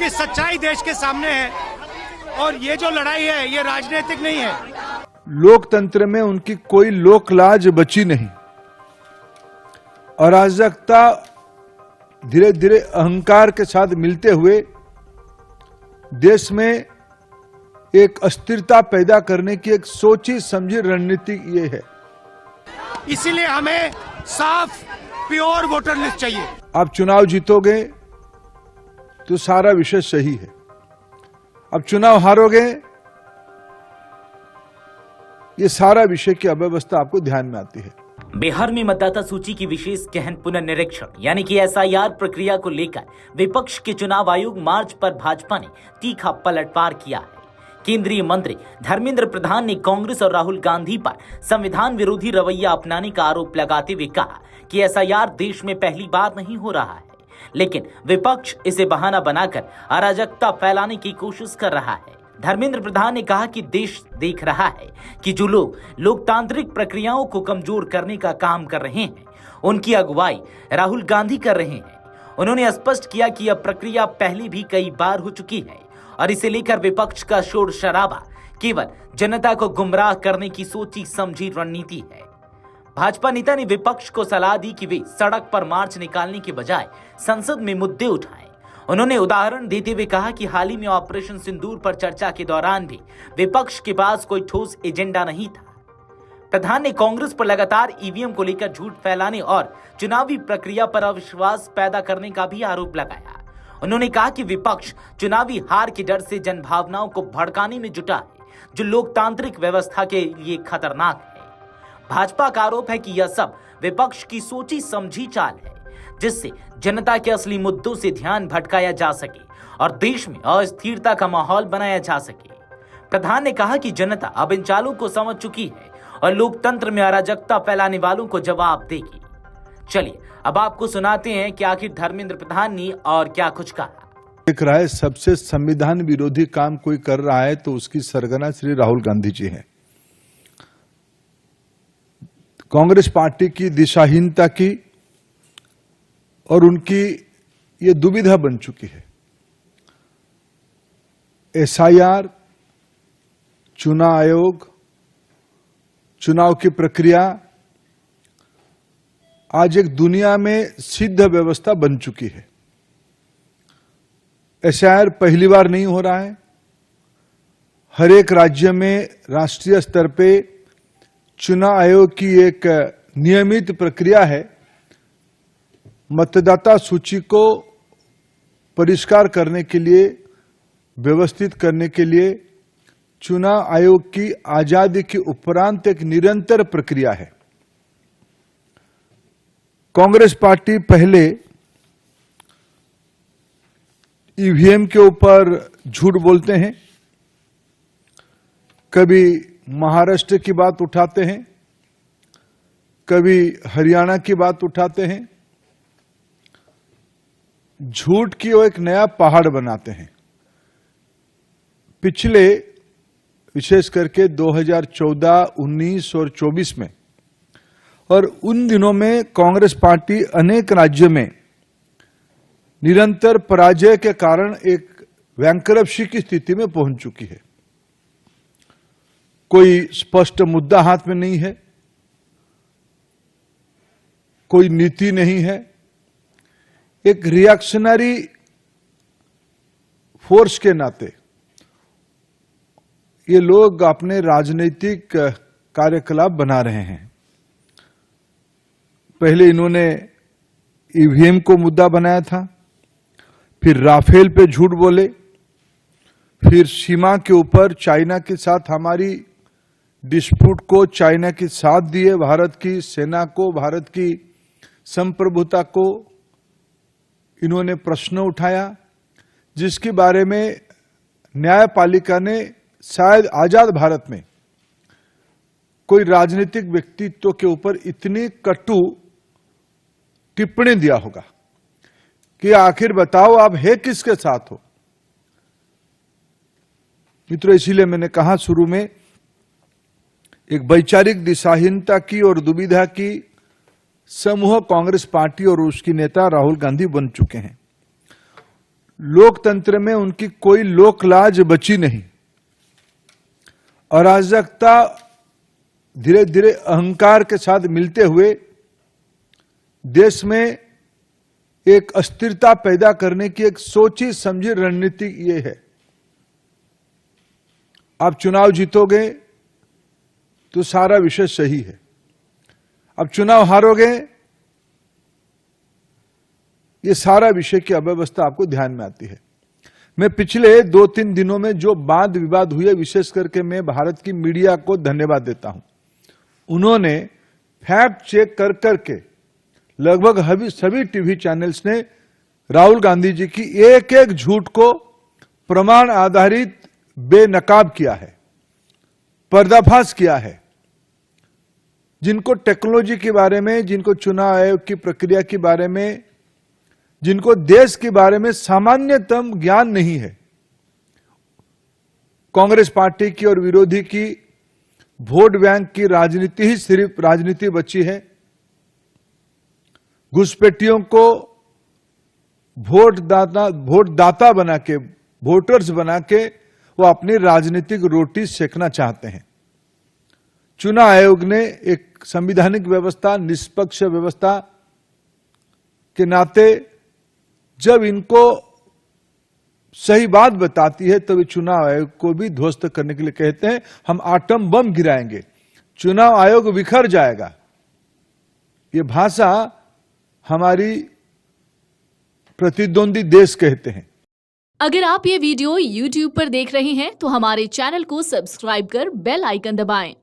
क्योंकि सच्चाई देश के सामने है और ये जो लड़ाई है ये राजनीतिक नहीं है। लोकतंत्र में उनकी कोई लोक लाज बची नहीं। अराजकता धीरे धीरे अहंकार के साथ मिलते हुए देश में एक अस्थिरता पैदा करने की एक सोची समझी रणनीति ये है। इसीलिए हमें साफ प्योर वोटर लिस्ट चाहिए। आप चुनाव जीतोगे तो सारा विषय सही है, अब चुनाव हारोगे ये सारा विषय की अव्यवस्था आपको ध्यान में आती है। बिहार में मतदाता सूची की विशेष गहन पुनर्निरीक्षण यानी कि एसआईआर प्रक्रिया को लेकर विपक्ष के चुनाव आयोग मार्च पर भाजपा ने तीखा पलटवार किया है। केंद्रीय मंत्री धर्मेंद्र प्रधान ने कांग्रेस और राहुल गांधी पर संविधान विरोधी रवैया अपनाने का आरोप लगाते हुए कहा कि एसआईआर देश में पहली बार नहीं हो रहा है, लेकिन विपक्ष इसे बहाना बनाकर अराजकता फैलाने की कोशिश कर रहा है। धर्मेंद्र प्रधान ने कहा कि देश देख रहा है कि जो लोग लोकतांत्रिक प्रक्रियाओं को कमजोर करने का काम कर रहे हैं उनकी अगुवाई राहुल गांधी कर रहे हैं। उन्होंने स्पष्ट किया कि यह प्रक्रिया पहले भी कई बार हो चुकी है और इसे लेकर विपक्ष का शोर शराबा केवल जनता को गुमराह करने की सोची समझी रणनीति है। भाजपा नेता ने विपक्ष को सलाह दी कि वे सड़क पर मार्च निकालने के बजाय संसद में मुद्दे उठाएं। उन्होंने उदाहरण देते हुए कहा कि हाल ही में ऑपरेशन सिंदूर पर चर्चा के दौरान भी विपक्ष के पास कोई ठोस एजेंडा नहीं था। प्रधान ने कांग्रेस पर लगातार ईवीएम को लेकर झूठ फैलाने और चुनावी प्रक्रिया पर अविश्वास पैदा करने का भी आरोप लगाया। उन्होंने कहा कि विपक्ष चुनावी हार के डर से जनभावनाओं को भड़काने में जुटा है, जो लोकतांत्रिक व्यवस्था के लिए खतरनाक है। भाजपा का आरोप है कि यह सब विपक्ष की सोची समझी चाल है, जिससे जनता के असली मुद्दों से ध्यान भटकाया जा सके और देश में अस्थिरता का माहौल बनाया जा सके। प्रधान ने कहा कि जनता अब इन चालों को समझ चुकी है और लोकतंत्र में अराजकता फैलाने वालों को जवाब देगी। चलिए अब आपको सुनाते हैं कि आखिर धर्मेंद्र प्रधान ने और क्या कुछ कहा। देख रहा है सबसे संविधान विरोधी काम कोई कर रहा है तो उसकी सरगना श्री राहुल गांधी जी हैं। कांग्रेस पार्टी की दिशाहीनता की और उनकी ये दुविधा बन चुकी है। एसआईआर, चुनाव आयोग, चुनाव की प्रक्रिया आज एक दुनिया में सिद्ध व्यवस्था बन चुकी है। एसआईआर पहली बार नहीं हो रहा है। हर एक राज्य में राष्ट्रीय स्तर पे चुनाव आयोग की एक नियमित प्रक्रिया है। मतदाता सूची को परिष्कार करने के लिए, व्यवस्थित करने के लिए चुनाव आयोग की आजादी के उपरांत एक निरंतर प्रक्रिया है। कांग्रेस पार्टी पहले ईवीएम के ऊपर झूठ बोलते हैं, कभी महाराष्ट्र की बात उठाते हैं, कभी हरियाणा की बात उठाते हैं। झूठ की वो एक नया पहाड़ बनाते हैं। पिछले विशेष करके 2014, 19 और 24 में और उन दिनों में कांग्रेस पार्टी अनेक राज्यों में निरंतर पराजय के कारण एक बैंकरप्सी की स्थिति में पहुंच चुकी है। कोई स्पष्ट मुद्दा हाथ में नहीं है, कोई नीति नहीं है। एक रिएक्शनरी फोर्स के नाते ये लोग अपने राजनीतिक कार्यकलाप बना रहे हैं। पहले इन्होंने ईवीएम को मुद्दा बनाया था, फिर राफेल पे झूठ बोले, फिर सीमा के ऊपर चाइना के साथ हमारी डिस्प्यूट को चाइना के साथ दिए, भारत की सेना को, भारत की संप्रभुता को इन्होंने प्रश्न उठाया, जिसके बारे में न्यायपालिका ने शायद आजाद भारत में कोई राजनीतिक व्यक्तित्व के ऊपर इतनी कटु टिप्पणी दिया होगा कि आखिर बताओ आप है किसके साथ हो। मित्रों, इसीलिए मैंने कहा शुरू में एक वैचारिक दिशाहीनता की और दुविधा की समूह कांग्रेस पार्टी और उसकी नेता राहुल गांधी बन चुके हैं। लोकतंत्र में उनकी कोई लोक लाज बची नहीं। अराजकता धीरे धीरे अहंकार के साथ मिलते हुए देश में एक अस्थिरता पैदा करने की एक सोची समझी रणनीति ये है। आप चुनाव जीतोगे तो सारा विषय सही है, अब चुनाव हारोगे ये सारा विषय की अव्यवस्था आपको ध्यान में आती है। मैं पिछले 2-3 दिनों में जो वाद विवाद हुए, विशेष करके मैं भारत की मीडिया को धन्यवाद देता हूं। उन्होंने फैक्ट चेक कर करके लगभग सभी टीवी चैनल्स ने राहुल गांधी जी की एक एक झूठ को प्रमाण आधारित बेनकाब किया है, पर्दाफाश किया है। जिनको टेक्नोलॉजी के बारे में, जिनको चुनाव आयोग की प्रक्रिया के बारे में, जिनको देश के बारे में सामान्यतम ज्ञान नहीं है, कांग्रेस पार्टी की और विरोधी की वोट बैंक की राजनीति ही सिर्फ राजनीति बची है। घुसपैठियों को वोट दाता बना के, वोटर्स बना के वो अपनी राजनीतिक रोटी सेकना चाहते हैं। चुनाव आयोग ने एक संवैधानिक व्यवस्था, निष्पक्ष व्यवस्था के नाते जब इनको सही बात बताती है तब चुनाव आयोग को भी ध्वस्त करने के लिए कहते हैं हम आटम बम गिराएंगे, चुनाव आयोग बिखर जाएगा। ये भाषा हमारी प्रतिद्वंदी देश कहते हैं। अगर आप ये वीडियो YouTube पर देख रहे हैं तो हमारे चैनल को सब्सक्राइब कर बेल आइकन दबाएं